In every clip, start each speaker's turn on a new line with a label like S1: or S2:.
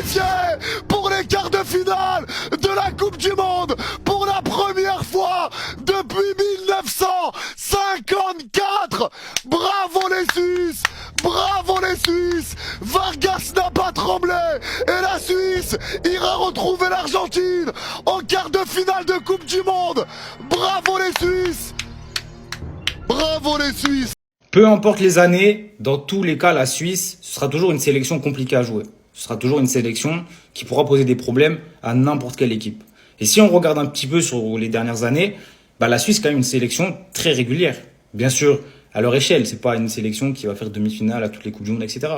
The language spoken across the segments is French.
S1: qualifié pour les quarts de finale de la Coupe du Monde pour la première fois depuis 1954. Bravo les Suisses, bravo les Suisses. Vargas n'a pas tremblé et la Suisse ira retrouver l'Argentine en quart de finale de Coupe du Monde. Bravo les Suisses, bravo les Suisses.
S2: Peu importe les années, dans tous les cas, la Suisse, ce sera toujours une sélection compliquée à jouer. Ce sera toujours une sélection qui pourra poser des problèmes à n'importe quelle équipe. Et si on regarde un petit peu sur les dernières années, la Suisse est quand même une sélection très régulière. Bien sûr, à leur échelle, c'est pas une sélection qui va faire demi-finale à toutes les Coupes du Monde, etc.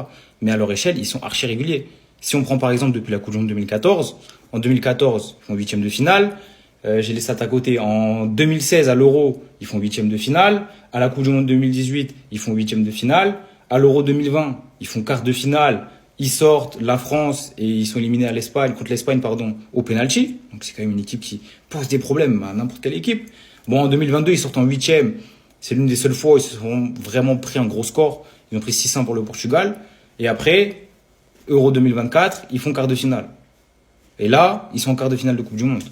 S2: Mais à leur échelle, ils sont archi réguliers. Si on prend par exemple depuis la Coupe du Monde 2014, en 2014, ils font huitième de finale. J'ai les stats à côté. En 2016, à l'Euro, ils font huitième de finale. À la Coupe du Monde 2018, ils font huitième de finale. À l'Euro 2020, ils font quart de finale. Ils sortent la France et ils sont éliminés contre l'Espagne, au penalty. Donc c'est quand même une équipe qui pose des problèmes à n'importe quelle équipe. Bon, en 2022, ils sortent en huitième. C'est l'une des seules fois où ils se sont vraiment pris un gros score. Ils ont pris 6-1 pour le Portugal. Et après, Euro 2024, ils font quart de finale. Et là, ils sont en quart de finale de Coupe du Monde.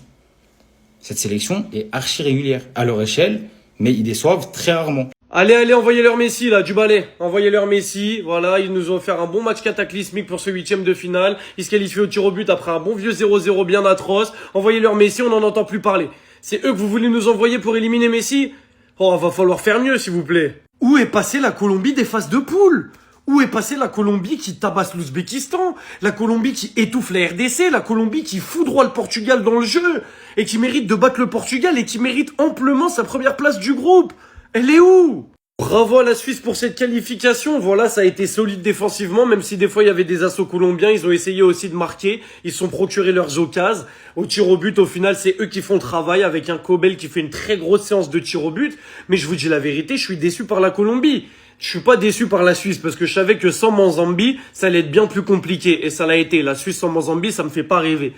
S2: Cette sélection est archi régulière à leur échelle, mais ils déçoivent très rarement.
S3: Allez, envoyez-leur Messi, là, du balai. Envoyez-leur Messi. Voilà, ils nous ont offert un bon match cataclysmique pour ce huitième de finale. Ils se qualifient au tir au but après un bon vieux 0-0 bien atroce. Envoyez-leur Messi, on n'en entend plus parler. C'est eux que vous voulez nous envoyer pour éliminer Messi? Oh, va falloir faire mieux, s'il vous plaît. Où est passée la Colombie des phases de poule? Où est passée la Colombie qui tabasse l'Ouzbékistan? La Colombie qui étouffe la RDC? La Colombie qui foudroie le Portugal dans le jeu? Et qui mérite de battre le Portugal et qui mérite amplement sa première place du groupe? Elle est où? Bravo à la Suisse pour cette qualification. Voilà, ça a été solide défensivement, même si des fois il y avait des assauts colombiens. Ils ont essayé aussi de marquer. Ils se sont procurés leurs occasions. Au tir au but, au final, c'est eux qui font le travail avec un Kobel qui fait une très grosse séance de tir au but. Mais je vous dis la vérité, je suis déçu par la Colombie. Je suis pas déçu par la Suisse parce que je savais que sans Manzambi, ça allait être bien plus compliqué. Et ça l'a été. La Suisse sans Manzambi, ça me fait pas rêver.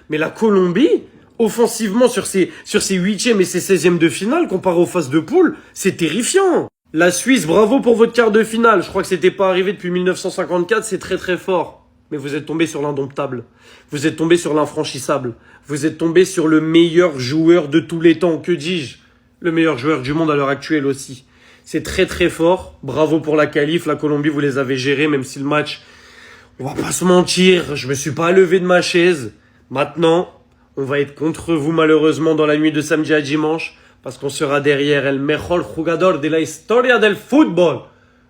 S3: Mais la Colombie, offensivement sur ses huitièmes et ses 16e de finale, comparé aux phases de poule, c'est terrifiant. La Suisse, bravo pour votre quart de finale. Je crois que c'était pas arrivé depuis 1954, c'est très très fort. Mais vous êtes tombé sur l'indomptable. Vous êtes tombé sur l'infranchissable. Vous êtes tombé sur le meilleur joueur de tous les temps. Que dis-je? Le meilleur joueur du monde à l'heure actuelle aussi. C'est très très fort. Bravo pour la qualif. La Colombie, vous les avez gérés, même si le match, on va pas se mentir, je me suis pas levé de ma chaise. Maintenant, on va être contre vous malheureusement dans la nuit de samedi à dimanche. Parce qu'on sera derrière el mejor jugador de la historia del fútbol,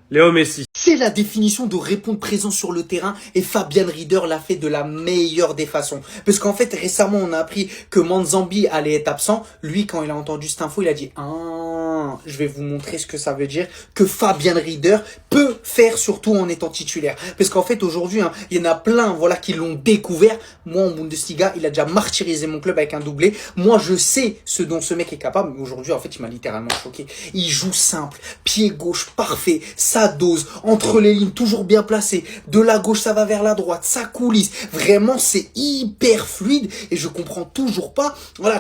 S3: Léo Messi.
S4: C'est la définition de répondre présent sur le terrain et Fabian Rieder l'a fait de la meilleure des façons. Parce qu'en fait, récemment, on a appris que Manzambi allait être absent. Lui, quand il a entendu cette info, il a dit « Ah, je vais vous montrer ce que ça veut dire que Fabian Rieder peut faire surtout en étant titulaire. » Parce qu'en fait, aujourd'hui, il y en a plein qui l'ont découvert. Moi, en Bundesliga, il a déjà martyrisé mon club avec un doublé. Moi, je sais ce dont ce mec est capable. Mais aujourd'hui, en fait, il m'a littéralement choqué. Il joue simple, pied gauche parfait, sa dose, entre les lignes, toujours bien placé. De la gauche, ça va vers la droite, ça coulisse. Vraiment, c'est hyper fluide et je comprends toujours pas,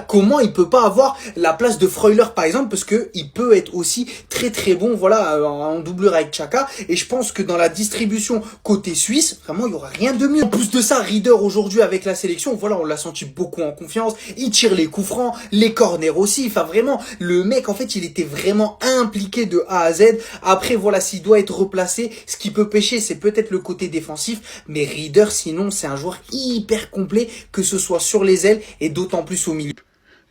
S4: comment il peut pas avoir la place de Freuler, par exemple, parce que il peut être aussi très très bon, en doublure avec Xhaka. Et je pense que dans la distribution côté suisse, vraiment, il y aura rien de mieux. En plus de ça, Rieder aujourd'hui avec la sélection, on l'a senti beaucoup en confiance. Il tire les coups francs, les corners aussi. Enfin, vraiment, le mec, en fait, il était vraiment impliqué de A à Z. Après, s'il doit être replacé, ce qui peut pêcher, c'est peut-être le côté défensif, mais Rieder, sinon, c'est un joueur hyper complet, que ce soit sur les ailes et d'autant plus au milieu.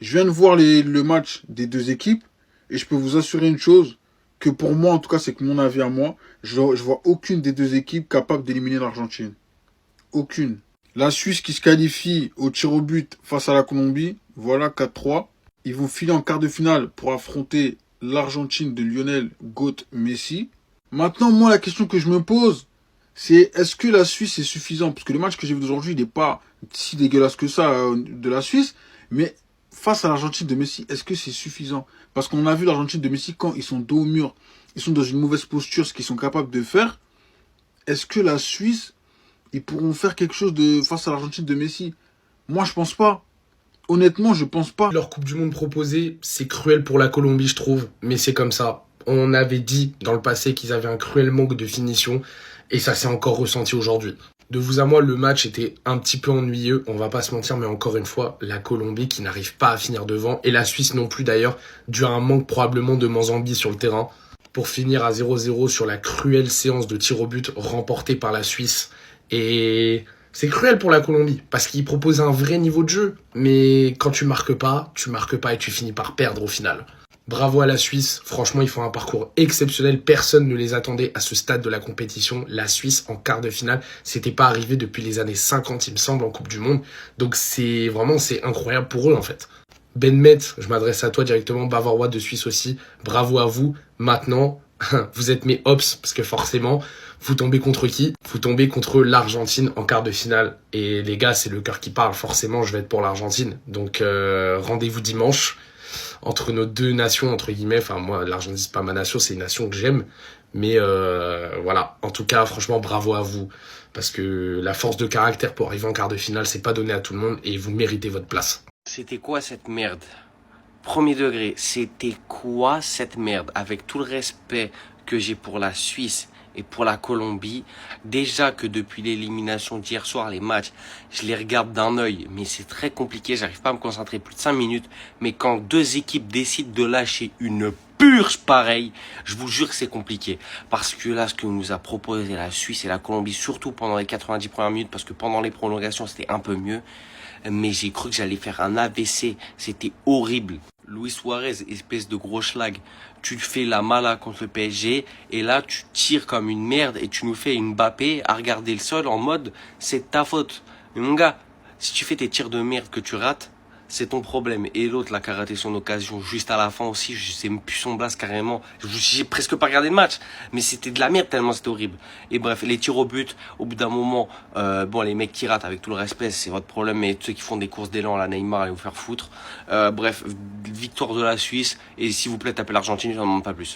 S5: Je viens de voir le match des deux équipes et je peux vous assurer une chose, que pour moi, en tout cas, c'est que mon avis à moi, je vois aucune des deux équipes capable d'éliminer l'Argentine. Aucune. La Suisse qui se qualifie au tir au but face à la Colombie, voilà 4-3. Ils vont filer en quart de finale pour affronter l'Argentine de Lionel Goat Messi. Maintenant, moi, la question que je me pose, c'est est-ce que la Suisse est suffisante? Parce que le match que j'ai vu d'aujourd'hui, il n'est pas si dégueulasse que ça de la Suisse. Mais face à l'Argentine de Messi, est-ce que c'est suffisant? Parce qu'on a vu l'Argentine de Messi quand ils sont dos au mur, ils sont dans une mauvaise posture, ce qu'ils sont capables de faire. Est-ce que la Suisse, ils pourront faire quelque chose face à l'Argentine de Messi? Moi, je pense pas. Honnêtement, je pense pas.
S6: Leur Coupe du Monde proposée, c'est cruel pour la Colombie, je trouve. Mais c'est comme ça. On avait dit dans le passé qu'ils avaient un cruel manque de finition. Et ça s'est encore ressenti aujourd'hui. De vous à moi, le match était un petit peu ennuyeux, on va pas se mentir, mais encore une fois, la Colombie qui n'arrive pas à finir devant, et la Suisse non plus d'ailleurs, dû à un manque probablement de Manzambi sur le terrain, pour finir à 0-0 sur la cruelle séance de tir au but remportée par la Suisse. Et c'est cruel pour la Colombie, parce qu'ils proposent un vrai niveau de jeu, mais quand tu marques pas et tu finis par perdre au final. Bravo à la Suisse, franchement ils font un parcours exceptionnel, personne ne les attendait à ce stade de la compétition. La Suisse en quart de finale, c'était pas arrivé depuis les années 50 il me semble en Coupe du Monde, donc c'est incroyable pour eux en fait. Ben Met, je m'adresse à toi directement, Bavarois de Suisse aussi, bravo à vous. Maintenant, vous êtes mes hops, parce que forcément, vous tombez contre qui? Vous tombez contre l'Argentine en quart de finale. Et les gars, c'est le cœur qui parle, forcément je vais être pour l'Argentine. Donc rendez-vous dimanche. Entre nos deux nations, entre guillemets, enfin moi l'Argentine c'est pas ma nation, c'est une nation que j'aime, mais voilà, en tout cas franchement bravo à vous, parce que la force de caractère pour arriver en quart de finale c'est pas donné à tout le monde et vous méritez votre place.
S7: C'était quoi cette merde? Premier degré, c'était quoi cette merde? Avec tout le respect que j'ai pour la Suisse et pour la Colombie, déjà que depuis l'élimination d'hier soir, les matchs, je les regarde d'un œil, mais c'est très compliqué, j'arrive pas à me concentrer plus de 5 minutes, mais quand deux équipes décident de lâcher une purge pareille, je vous jure que c'est compliqué, parce que là, ce que nous a proposé la Suisse et la Colombie, surtout pendant les 90 premières minutes, parce que pendant les prolongations, c'était un peu mieux, mais j'ai cru que j'allais faire un AVC, c'était horrible. Luis Suarez, espèce de gros schlag, tu fais la mala contre le PSG et là tu tires comme une merde et tu nous fais une Mbappé à regarder le sol en mode c'est ta faute. Mais mon gars, si tu fais tes tirs de merde que tu rates, c'est ton problème. Et l'autre là qui a raté son occasion juste à la fin aussi, je sais même plus son blase carrément. J'ai presque pas regardé le match, mais c'était de la merde tellement c'était horrible. Et bref, les tirs au but, au bout d'un moment, bon les mecs qui ratent avec tout le respect, c'est votre problème, mais ceux qui font des courses d'élan, la Neymar, allez vous faire foutre. Bref, victoire de la Suisse, et s'il vous plaît tapez l'Argentine, je n'en demande pas plus.